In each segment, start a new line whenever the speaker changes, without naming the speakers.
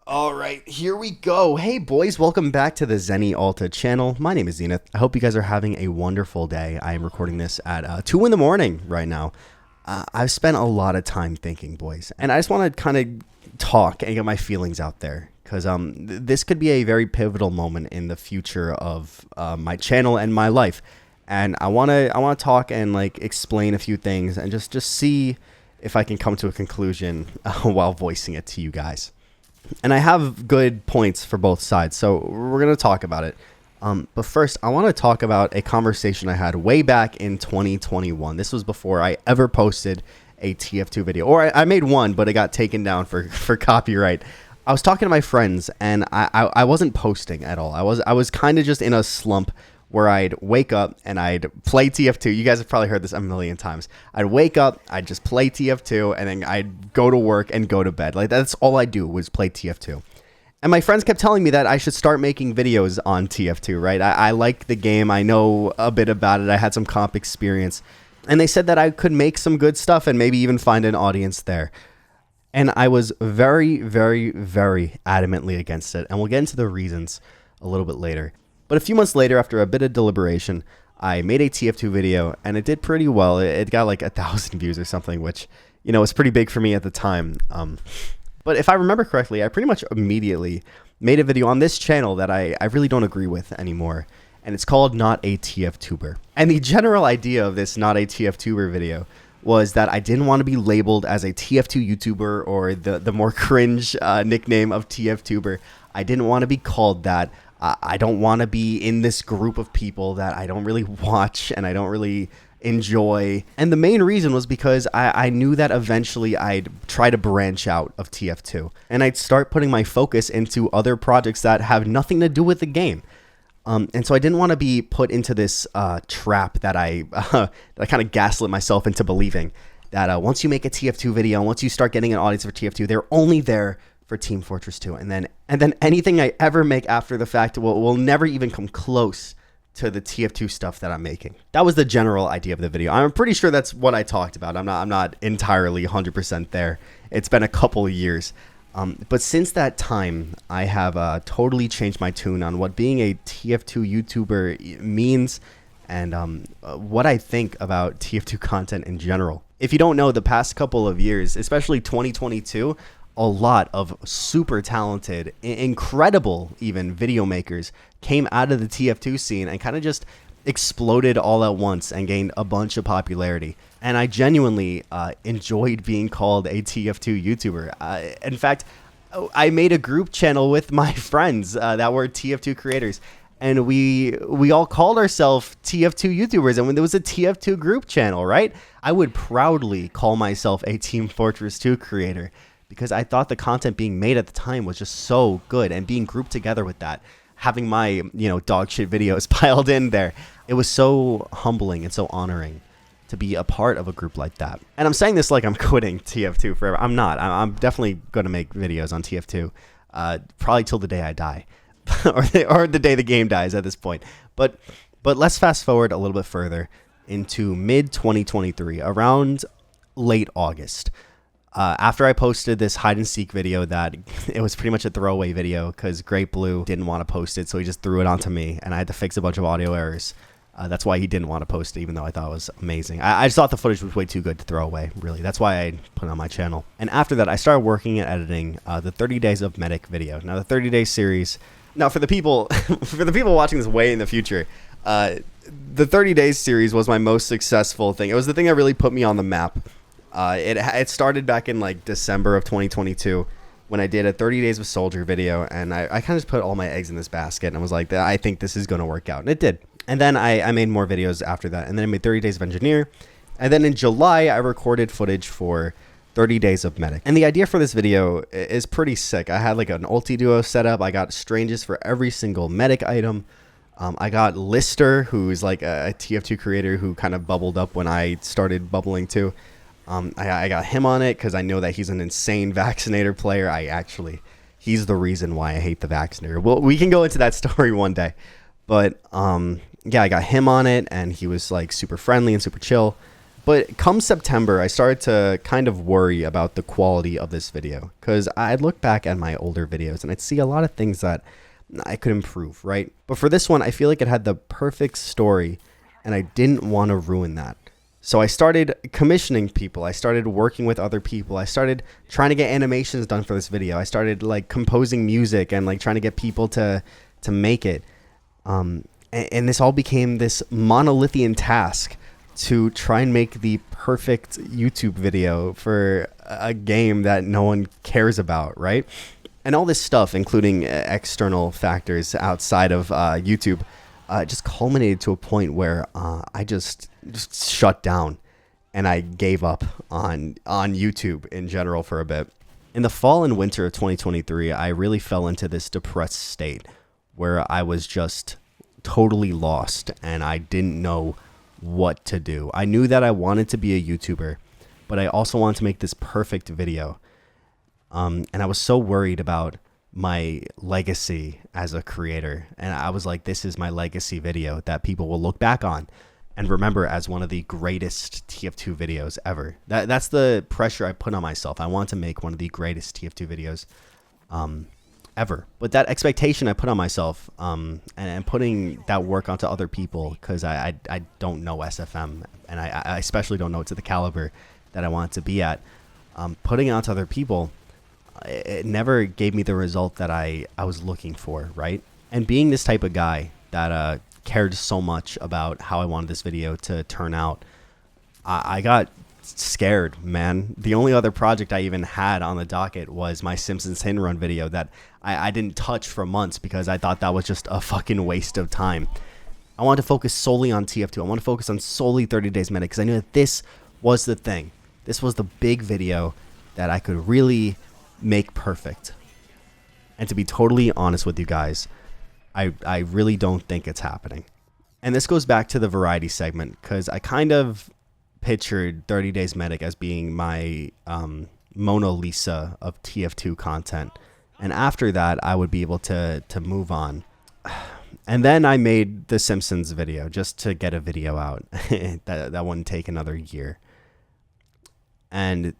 All right, here we go. Hey, boys, welcome back to the zennyalta channel. My name is Zenith. I hope you guys are having a wonderful day. I am recording this at 2 in the morning right now. I've spent a lot of time thinking, boys, and I just want to kind of talk and get my feelings out there because this could be a very pivotal moment in the future of my channel and my life. And I want to talk and like explain a few things and just see if I can come to a conclusion while voicing it to you guys. And I have good points for both sides, so we're going to talk about it. But first, I want to talk about a conversation I had way back in 2021. This was before I ever posted a TF2 video. Or I made one, but it got taken down for copyright. I was talking to my friends, and I wasn't posting at all. I was kind of just in a slump where I'd wake up and I'd play TF2. You guys have probably heard this a million times. I'd wake up, I'd just play TF2, and then I'd go to work and go to bed. Like, that's all I do was play TF2. And my friends kept telling me that I should start making videos on TF2, right? I like the game. I know a bit about it. I had some comp experience. And they said that I could make some good stuff and maybe even find an audience there. And I was very, very, very adamantly against it. And we'll get into the reasons a little bit later. But a few months later, after a bit of deliberation, I made a TF2 video, and it did pretty well. It got like 1,000 views or something, which, you know, was pretty big for me at the time. But if I remember correctly, I pretty much immediately made a video on this channel that I really don't agree with anymore, and it's called Not a TF2ber. And the general idea of this Not a TF2ber video was that I didn't want to be labeled as a TF2 YouTuber or the more cringe nickname of TF2ber. I didn't want to be called that. I don't want to be in this group of people that I don't really watch and I don't really enjoy. And the main reason was because I knew that eventually I'd try to branch out of TF2 and I'd start putting my focus into other projects that have nothing to do with the game. And so I didn't want to be put into this trap that I kind of gaslit myself into believing that once you make a TF2 video, once you start getting an audience for TF2, they're only there for Team Fortress 2, and then anything I ever make after the fact will never even come close to the TF2 stuff that I'm making. That was the general idea of the video. I'm pretty sure that's what I talked about. I'm not entirely 100% there. It's been a couple of years, but since that time, I have totally changed my tune on what being a TF2 YouTuber means and what I think about TF2 content in general. If you don't know, the past couple of years, especially 2022. A lot of super talented, incredible even video makers came out of the TF2 scene and kind of just exploded all at once and gained a bunch of popularity. And I genuinely enjoyed being called a TF2 YouTuber. In fact, I made a group channel with my friends that were TF2 creators. And we all called ourselves TF2 YouTubers. And when there was a TF2 group channel, right? I would proudly call myself a Team Fortress 2 creator, because I thought the content being made at the time was just so good, and being grouped together with that, having my, dog shit videos piled in there, it was so humbling and so honoring to be a part of a group like that. And I'm saying this like I'm quitting TF2 forever. I'm not. I'm definitely going to make videos on TF2, probably till the day I die, or the day the game dies at this point. But let's fast forward a little bit further into mid 2023, around late August. After I posted this hide and seek video that it was pretty much a throwaway video because Great Blue didn't want to post it, so he just threw it onto me, and I had to fix a bunch of audio errors. That's why he didn't want to post it, even though I thought it was amazing. I just thought the footage was way too good to throw away, really. That's why I put it on my channel. And after that, I started working and editing the 30 Days of Medic video. Now, the 30-day series. Now, for the people watching this way in the future, the 30 Days series was my most successful thing. It was the thing that really put me on the map. It started back in like December of 2022 when I did a 30 Days of Soldier video, and I kind of just put all my eggs in this basket and was like, I think this is going to work out, and it did. And then I made more videos after that, and then I made 30 Days of Engineer, and then in July I recorded footage for 30 Days of Medic. And the idea for this video is pretty sick. I had like an ulti duo set up. I got stranges for every single medic item. I got Lister, who's like a TF2 creator who kind of bubbled up when I started bubbling too. I got him on it because I know that he's an insane vaccinator player. He's the reason why I hate the vaccinator. Well, we can go into that story one day. But yeah, I got him on it, and he was like super friendly and super chill. But come September, I started to kind of worry about the quality of this video because I'd look back at my older videos and I'd see a lot of things that I could improve, right? But for this one, I feel like it had the perfect story and I didn't want to ruin that. So I started commissioning people. I started working with other people. I started trying to get animations done for this video. I started like composing music and like trying to get people to make it. And this all became this monolithian task to try and make the perfect YouTube video for a game that no one cares about, right? And all this stuff, including external factors outside of YouTube, just culminated to a point where I just shut down and I gave up on YouTube in general for a bit. In the fall and winter of 2023, I really fell into this depressed state where I was just totally lost and I didn't know what to do. I knew that I wanted to be a YouTuber, but I also wanted to make this perfect video. And I was so worried about my legacy as a creator. And I was like, this is my legacy video that people will look back on and remember as one of the greatest TF2 videos ever. That's the pressure I put on myself. I want to make one of the greatest TF2 videos ever. But that expectation I put on myself and putting that work onto other people, because I don't know SFM, and I especially don't know it to the caliber that I want it to be at. Putting it onto other people, it never gave me the result that I was looking for, right? And being this type of guy that cared so much about how I wanted this video to turn out, I got scared, man. The only other project I even had on the docket was my Simpsons Hit and Run video that I didn't touch for months because I thought that was just a fucking waste of time. I wanted to focus solely on TF2. I want to focus on solely 30 Days Medic because I knew that this was the thing. This was the big video that I could really make perfect. And to be totally honest with you guys, I really don't think it's happening. And this goes back to the variety segment because I kind of pictured 30 Days Medic as being my Mona Lisa of TF2 content. And after that, I would be able to move on. And then I made the Simpsons video just to get a video out. that wouldn't take another year. And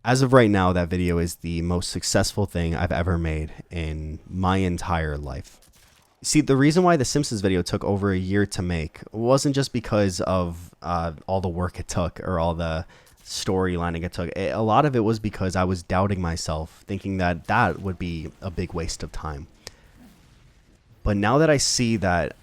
as of right now, that video is the most successful thing I've ever made in my entire life. See, the reason why the Simpsons video took over a year to make wasn't just because of all the work it took or all the storylining it took. A lot of it was because I was doubting myself, thinking that that would be a big waste of time. But now that I see that,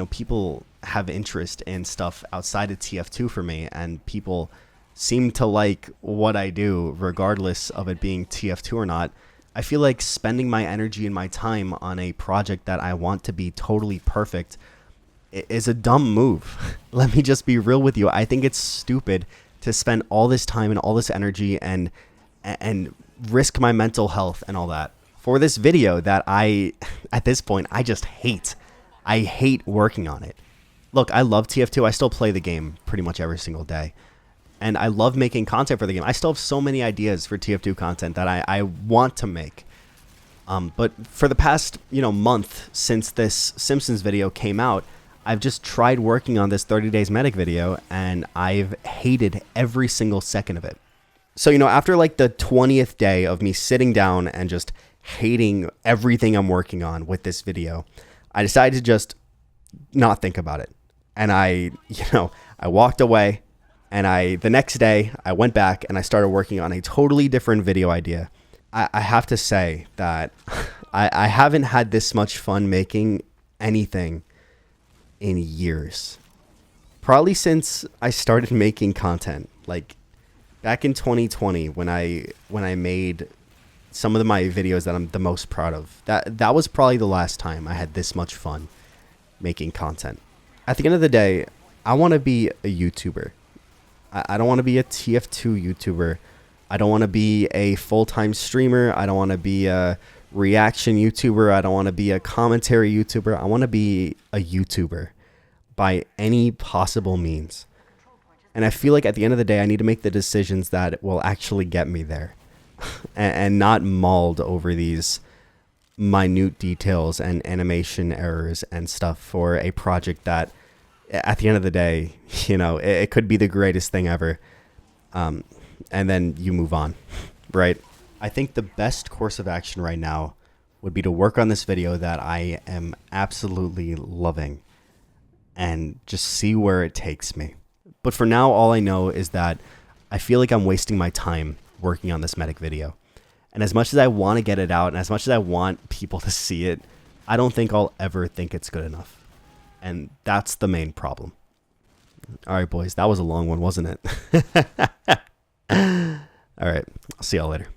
people have interest in stuff outside of TF2 for me, and people seem to like what I do, regardless of it being TF2 or not, I feel like spending my energy and my time on a project that I want to be totally perfect is a dumb move. Let me just be real with you. I think it's stupid to spend all this time and all this energy and risk my mental health and all that for this video that at this point, I just hate. I hate working on it. Look, I love TF2. I still play the game pretty much every single day. And I love making content for the game. I still have so many ideas for TF2 content that I want to make. But for the past, month since this Simpsons video came out, I've just tried working on this 30 Days Medic video, and I've hated every single second of it. So, after like the 20th day of me sitting down and just hating everything I'm working on with this video, I decided to just not think about it. And I walked away. And the next day, I went back and I started working on a totally different video idea. I have to say that I haven't had this much fun making anything in years. Probably since I started making content. Like back in 2020 when I made some of my videos that I'm the most proud of. That was probably the last time I had this much fun making content. At the end of the day, I want to be a YouTuber. I don't want to be a TF2 YouTuber. I don't want to be a full-time streamer. I don't want to be a reaction YouTuber. I don't want to be a commentary YouTuber. I want to be a YouTuber by any possible means. And I feel like at the end of the day, I need to make the decisions that will actually get me there and not mauled over these minute details and animation errors and stuff for a project that at the end of the day, it could be the greatest thing ever. And then you move on, right? I think the best course of action right now would be to work on this video that I am absolutely loving and just see where it takes me. But for now, all I know is that I feel like I'm wasting my time working on this medic video. And as much as I want to get it out and as much as I want people to see it, I don't think I'll ever think it's good enough. And that's the main problem. All right, boys, that was a long one, wasn't it? All right, I'll see y'all later.